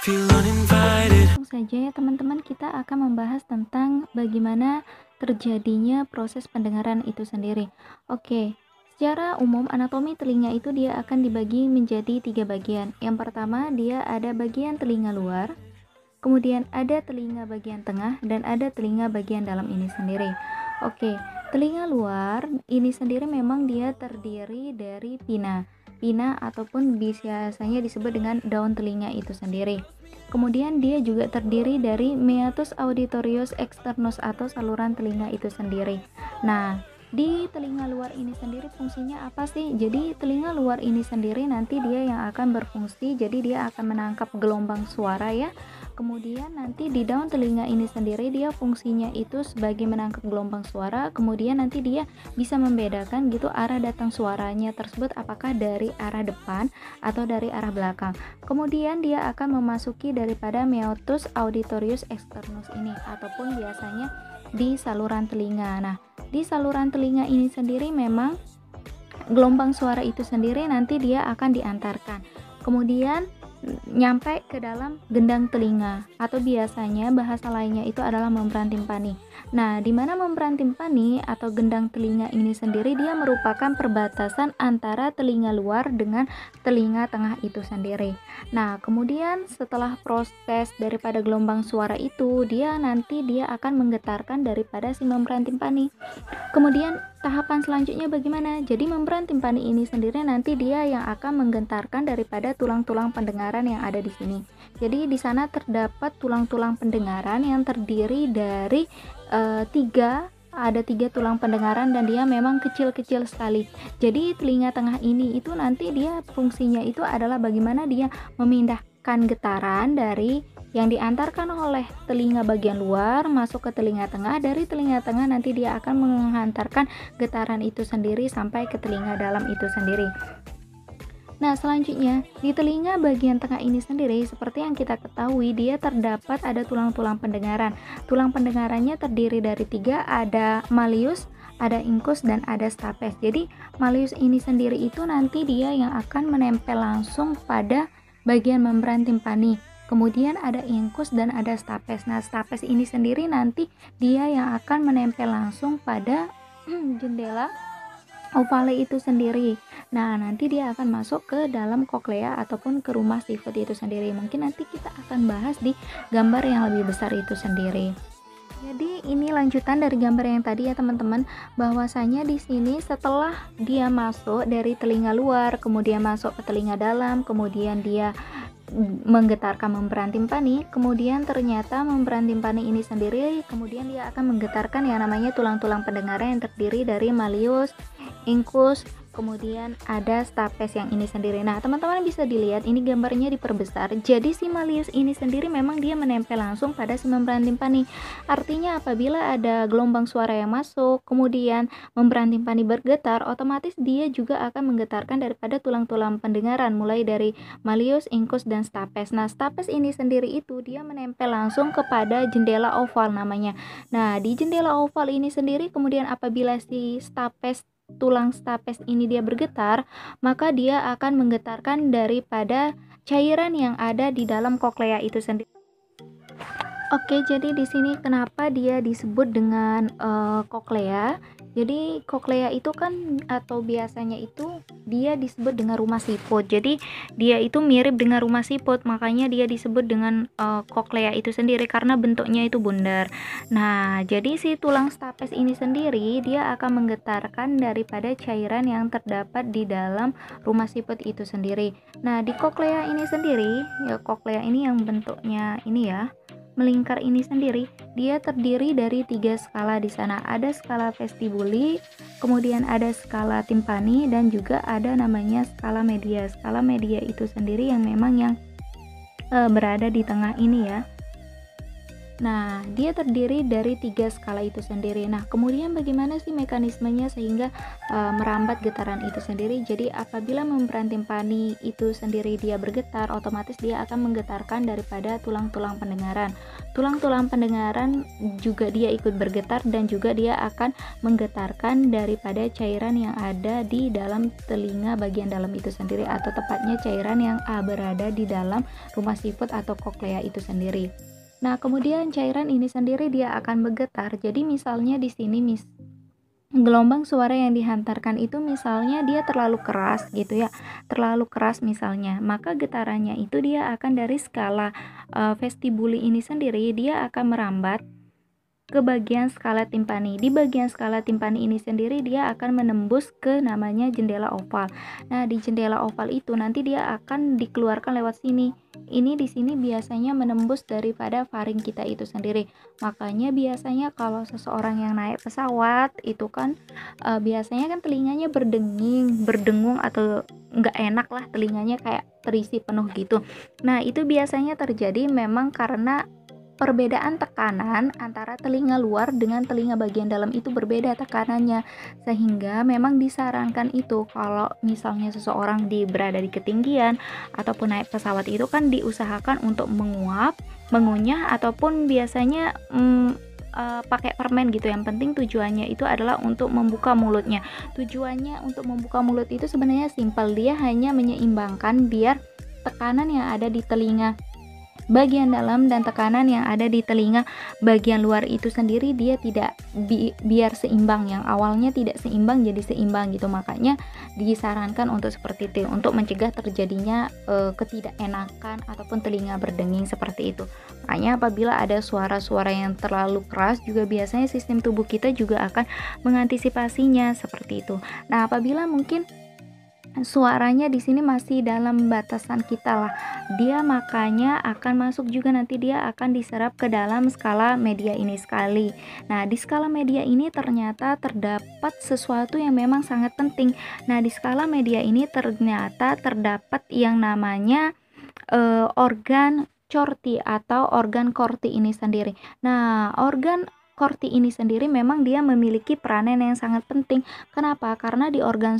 Feel uninvited. Langsung saja ya teman-teman, kita akan membahas tentang bagaimana terjadinya proses pendengaran itu sendiri. Oke, secara umum anatomi telinga itu dia akan dibagi menjadi 3 bagian. Yang pertama, dia ada bagian telinga luar, kemudian ada telinga bagian tengah, dan ada telinga bagian dalam ini sendiri. Oke, telinga luar ini sendiri memang dia terdiri dari pinna ataupun biasanya disebut dengan daun telinga itu sendiri. Kemudian dia juga terdiri dari meatus auditorius externus atau saluran telinga itu sendiri. Nah, di telinga luar ini sendiri fungsinya apa sih? Jadi telinga luar ini sendiri nanti dia yang akan berfungsi, jadi dia akan menangkap gelombang suara ya. Kemudian nanti di daun telinga ini sendiri dia fungsinya itu sebagai menangkap gelombang suara. Kemudian nanti dia bisa membedakan gitu arah datang suaranya tersebut apakah dari arah depan atau dari arah belakang. Kemudian dia akan memasuki daripada meatus auditorius externus ini ataupun biasanya di saluran telinga. Nah, di saluran telinga ini sendiri memang gelombang suara itu sendiri nanti dia akan diantarkan. Kemudian nyampe ke dalam gendang telinga atau biasanya bahasa lainnya itu adalah membran timpani. Nah, di mana membran timpani atau gendang telinga ini sendiri dia merupakan perbatasan antara telinga luar dengan telinga tengah itu sendiri. Nah, kemudian setelah proses daripada gelombang suara itu, dia akan menggetarkan daripada si membran timpani. Kemudian tahapan selanjutnya bagaimana? Jadi membran timpani ini sendiri nanti dia yang akan menggentarkan daripada tulang-tulang pendengaran yang ada di sini. Jadi di sana terdapat tulang-tulang pendengaran yang terdiri dari ada tiga tulang pendengaran dan dia memang kecil-kecil sekali. Jadi telinga tengah ini itu nanti dia fungsinya itu adalah bagaimana dia memindahkan getaran dari yang diantarkan oleh telinga bagian luar masuk ke telinga tengah. Dari telinga tengah nanti dia akan menghantarkan getaran itu sendiri sampai ke telinga dalam itu sendiri. Nah, selanjutnya di telinga bagian tengah ini sendiri seperti yang kita ketahui dia terdapat ada tulang-tulang pendengaran. Tulang pendengarannya terdiri dari 3, ada malleus, ada incus, dan ada stapes. Jadi malleus ini sendiri itu nanti dia yang akan menempel langsung pada bagian membran timpani. Kemudian ada incus dan ada stapes. Nah, stapes ini sendiri nanti dia yang akan menempel langsung pada jendela ovale itu sendiri. Nah, nanti dia akan masuk ke dalam koklea ataupun ke rumah sifat itu sendiri. Mungkin nanti kita akan bahas di gambar yang lebih besar itu sendiri. Jadi ini lanjutan dari gambar yang tadi ya teman-teman, bahwasanya di sini setelah dia masuk dari telinga luar, kemudian masuk ke telinga dalam, kemudian dia menggetarkan membran timpani, kemudian ternyata membran timpani ini sendiri kemudian dia akan menggetarkan yang namanya tulang-tulang pendengaran yang terdiri dari malleus, incus, kemudian ada stapes yang ini sendiri. Nah, teman-teman bisa dilihat ini gambarnya diperbesar. Jadi si malleus ini sendiri memang dia menempel langsung pada si membran timpani. Artinya apabila ada gelombang suara yang masuk, kemudian membran timpani bergetar, otomatis dia juga akan menggetarkan daripada tulang-tulang pendengaran mulai dari malleus, incus, dan stapes. Nah, stapes ini sendiri itu dia menempel langsung kepada jendela oval namanya. Nah, di jendela oval ini sendiri kemudian apabila si tulang stapes ini dia bergetar, maka dia akan menggetarkan daripada cairan yang ada di dalam koklea itu sendiri. Oke, jadi di sini kenapa dia disebut dengan koklea? Jadi koklea itu kan atau biasanya itu dia disebut dengan rumah siput. Jadi dia itu mirip dengan rumah siput, makanya dia disebut dengan koklea itu sendiri karena bentuknya itu bundar. Nah, jadi si tulang stapes ini sendiri dia akan menggetarkan daripada cairan yang terdapat di dalam rumah siput itu sendiri. Nah, di koklea ini sendiri, ya koklea ini yang bentuknya ini ya, melingkar ini sendiri, dia terdiri dari 3 skala di sana. Ada skala vestibuli, kemudian ada skala timpani, dan juga ada namanya skala media. Skala media itu sendiri yang memang yang berada di tengah ini ya. Nah, dia terdiri dari 3 skala itu sendiri. Nah, kemudian bagaimana sih mekanismenya sehingga merambat getaran itu sendiri? Jadi, apabila membran timpani itu sendiri dia bergetar, otomatis dia akan menggetarkan daripada tulang-tulang pendengaran. Tulang-tulang pendengaran juga dia ikut bergetar dan juga dia akan menggetarkan daripada cairan yang ada di dalam telinga bagian dalam itu sendiri, atau tepatnya cairan yang berada di dalam rumah sifat atau koklea itu sendiri. Nah, kemudian cairan ini sendiri dia akan bergetar. Jadi misalnya di sini gelombang suara yang dihantarkan itu misalnya dia terlalu keras gitu ya. Terlalu keras misalnya, maka getarannya itu dia akan dari skala vestibuli ini sendiri dia akan merambat ke bagian skala timpani. Di bagian skala timpani ini sendiri dia akan menembus ke namanya jendela oval. Nah, di jendela oval itu nanti dia akan dikeluarkan lewat sini. Ini di sini biasanya menembus daripada faring kita itu sendiri. Makanya biasanya kalau seseorang yang naik pesawat itu kan biasanya kan telinganya berdengung atau nggak enak lah, telinganya kayak terisi penuh gitu. Nah, itu biasanya terjadi memang karena perbedaan tekanan antara telinga luar dengan telinga bagian dalam itu berbeda tekanannya, sehingga memang disarankan itu kalau misalnya seseorang berada di ketinggian ataupun naik pesawat itu kan diusahakan untuk mengunyah ataupun biasanya pakai permen gitu. Yang penting tujuannya itu adalah untuk membuka mulutnya. Tujuannya untuk membuka mulut itu sebenarnya simpel, dia hanya menyeimbangkan biar tekanan yang ada di telinga bagian dalam dan tekanan yang ada di telinga bagian luar itu sendiri dia tidak biar seimbang, yang awalnya tidak seimbang jadi seimbang gitu. Makanya disarankan untuk seperti itu, untuk mencegah terjadinya ketidakenakan ataupun telinga berdenging seperti itu. Makanya apabila ada suara-suara yang terlalu keras juga biasanya sistem tubuh kita juga akan mengantisipasinya seperti itu. Nah, apabila mungkin suaranya di sini masih dalam batasan kita lah, dia makanya akan masuk juga, nanti dia akan diserap ke dalam skala media ini sekali. Nah, di skala media ini ternyata terdapat sesuatu yang memang sangat penting. Nah, di skala media ini ternyata terdapat yang namanya organ corti atau organ korti ini sendiri. Nah, organ korti ini sendiri memang dia memiliki peranan yang sangat penting. Kenapa? Karena di organ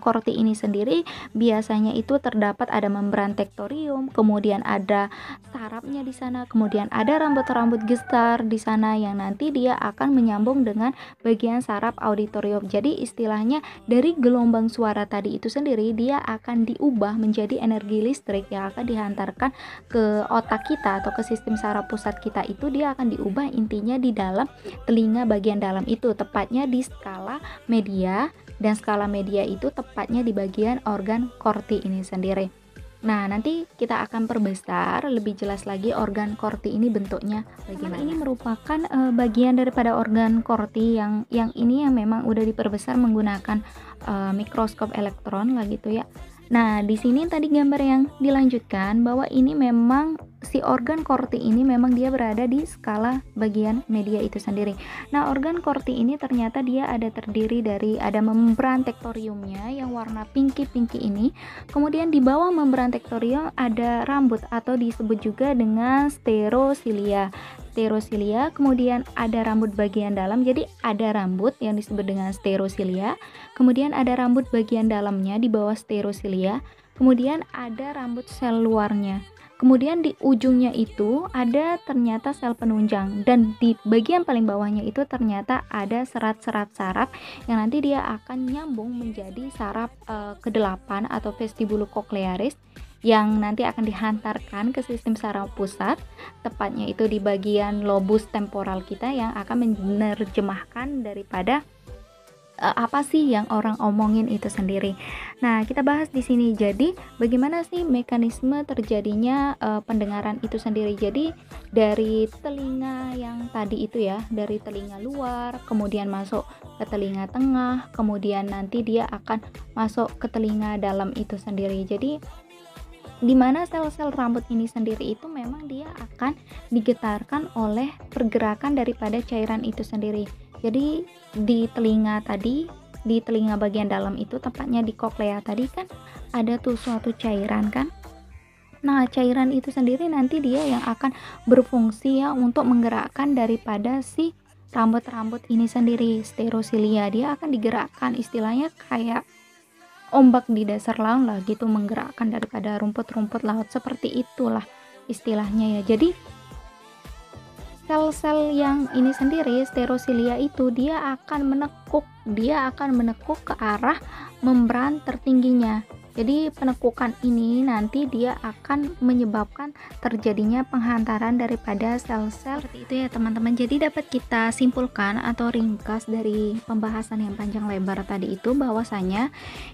korti ini sendiri biasanya itu terdapat ada membran tektorium, kemudian ada sarafnya di sana, kemudian ada rambut-rambut gestar di sana yang nanti dia akan menyambung dengan bagian saraf auditorium. Jadi istilahnya dari gelombang suara tadi itu sendiri dia akan diubah menjadi energi listrik yang akan dihantarkan ke otak kita atau ke sistem saraf pusat kita, itu dia akan diubah intinya di dalam telinga bagian dalam itu, tepatnya di skala media. Dan skala media itu tepatnya di bagian organ korti ini sendiri. Nah, nanti kita akan perbesar lebih jelas lagi organ korti ini bentuknya bagaimana. Ini merupakan bagian daripada organ korti yang ini yang memang udah diperbesar menggunakan mikroskop elektron lah gitu ya. Nah, di sini tadi gambar yang dilanjutkan bahwa ini memang si organ korti ini memang dia berada di skala bagian media itu sendiri. Nah, organ korti ini ternyata dia terdiri dari ada membran tektoriumnya yang warna pinky ini. Kemudian di bawah membran tektorium ada rambut atau disebut juga dengan sterosilia. Kemudian ada rambut bagian dalam, jadi ada rambut yang disebut dengan sterosilia, kemudian ada rambut bagian dalamnya di bawah sterosilia, kemudian ada rambut sel luarnya, kemudian di ujungnya itu ada ternyata sel penunjang, dan di bagian paling bawahnya itu ternyata ada serat-serat saraf yang nanti dia akan nyambung menjadi saraf ke-8 atau vestibulococlearis yang nanti akan dihantarkan ke sistem saraf pusat, tepatnya itu di bagian lobus temporal kita yang akan menerjemahkan daripada apa sih yang orang omongin itu sendiri. Nah, kita bahas di sini. Jadi, bagaimana sih mekanisme terjadinya pendengaran itu sendiri? Jadi, dari telinga yang tadi itu ya, dari telinga luar, kemudian masuk ke telinga tengah, kemudian nanti dia akan masuk ke telinga dalam itu sendiri. Jadi, di mana sel-sel rambut ini sendiri itu memang dia akan digetarkan oleh pergerakan daripada cairan itu sendiri. Jadi di telinga tadi, di telinga bagian dalam itu tepatnya di koklea tadi kan ada tuh suatu cairan kan. Nah, cairan itu sendiri nanti dia yang akan berfungsi ya untuk menggerakkan daripada si rambut-rambut ini sendiri, sterosilia. Dia akan digerakkan, istilahnya kayak ombak di dasar laut lah gitu, menggerakkan daripada rumput-rumput laut, seperti itulah istilahnya ya. Jadi sel-sel yang ini sendiri, sterosilia itu dia akan menekuk ke arah membran tertingginya. Jadi penekukan ini nanti dia akan menyebabkan terjadinya penghantaran daripada sel-sel, seperti itu ya teman-teman. Jadi dapat kita simpulkan atau ringkas dari pembahasan yang panjang lebar tadi itu, bahwasanya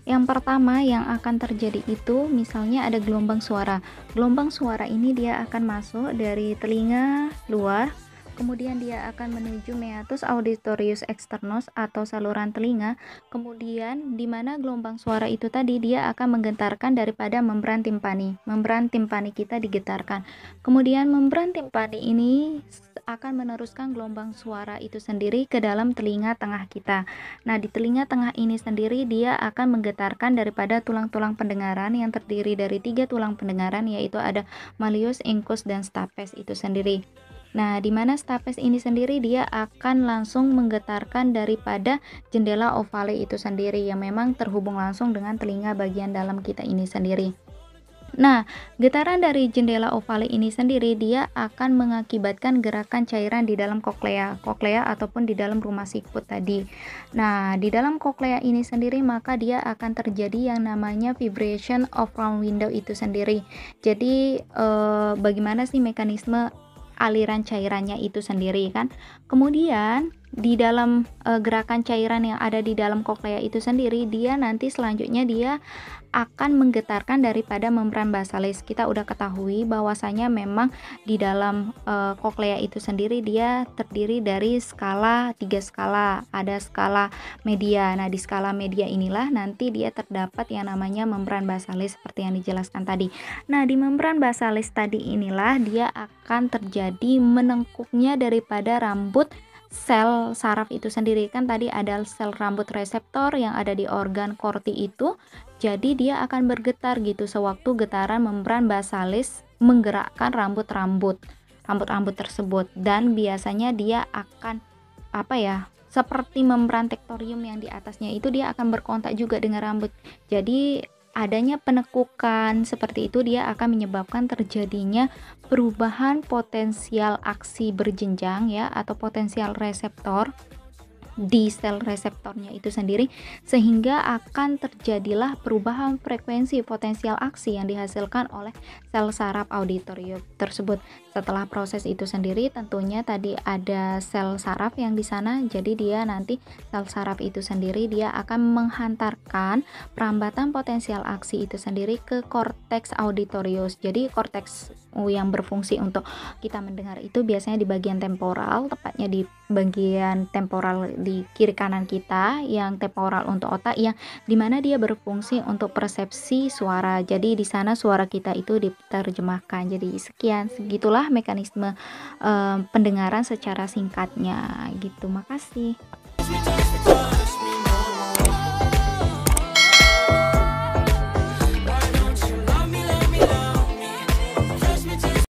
yang pertama yang akan terjadi itu misalnya ada gelombang suara. Gelombang suara ini dia akan masuk dari telinga luar, kemudian dia akan menuju meatus auditorius externus atau saluran telinga. Kemudian di mana gelombang suara itu tadi dia akan menggetarkan daripada membran timpani. Membran timpani kita digetarkan. Kemudian membran timpani ini akan meneruskan gelombang suara itu sendiri ke dalam telinga tengah kita. Nah, di telinga tengah ini sendiri dia akan menggetarkan daripada tulang-tulang pendengaran yang terdiri dari 3 tulang pendengaran, yaitu ada malleus, incus, dan stapes itu sendiri. Nah, di mana stapes ini sendiri dia akan langsung menggetarkan daripada jendela ovale itu sendiri yang memang terhubung langsung dengan telinga bagian dalam kita ini sendiri. Nah, getaran dari jendela ovale ini sendiri dia akan mengakibatkan gerakan cairan di dalam koklea ataupun di dalam rumah sikut tadi. Nah, di dalam koklea ini sendiri maka dia akan terjadi yang namanya vibration of round window itu sendiri. Jadi bagaimana sih mekanisme aliran cairannya itu sendiri kan. Kemudian di dalam gerakan cairan yang ada di dalam koklea itu sendiri, dia nanti selanjutnya dia akan menggetarkan daripada membran basalis. Kita udah ketahui bahwasanya memang di dalam koklea itu sendiri dia terdiri dari skala 3 skala. Ada skala media. Nah, di skala media inilah nanti dia terdapat yang namanya membran basalis seperti yang dijelaskan tadi. Nah, di membran basalis tadi inilah dia akan terjadi menengkuknya daripada rambut sel saraf itu sendiri. Kan tadi ada sel rambut reseptor yang ada di organ korti itu, jadi dia akan bergetar gitu sewaktu getaran membran basalis menggerakkan rambut-rambut tersebut. Dan biasanya dia akan seperti membran tektorium yang di atasnya itu, dia akan berkontak juga dengan rambut. Jadi adanya penekukan seperti itu dia akan menyebabkan terjadinya perubahan potensial aksi berjenjang ya, atau potensial reseptor di sel reseptornya itu sendiri, sehingga akan terjadilah perubahan frekuensi potensial aksi yang dihasilkan oleh sel saraf auditorium tersebut. Setelah proses itu sendiri tentunya tadi ada sel saraf yang di sana, jadi dia nanti sel saraf itu sendiri dia akan menghantarkan perambatan potensial aksi itu sendiri ke korteks auditorius. Jadi korteks yang berfungsi untuk kita mendengar itu biasanya di bagian temporal, tepatnya di bagian temporal di kiri kanan kita, yang temporal untuk otak, yang dimana dia berfungsi untuk persepsi suara. Jadi di sana suara kita itu diterjemahkan. Jadi sekian, segitulah mekanisme pendengaran secara singkatnya gitu. Makasih.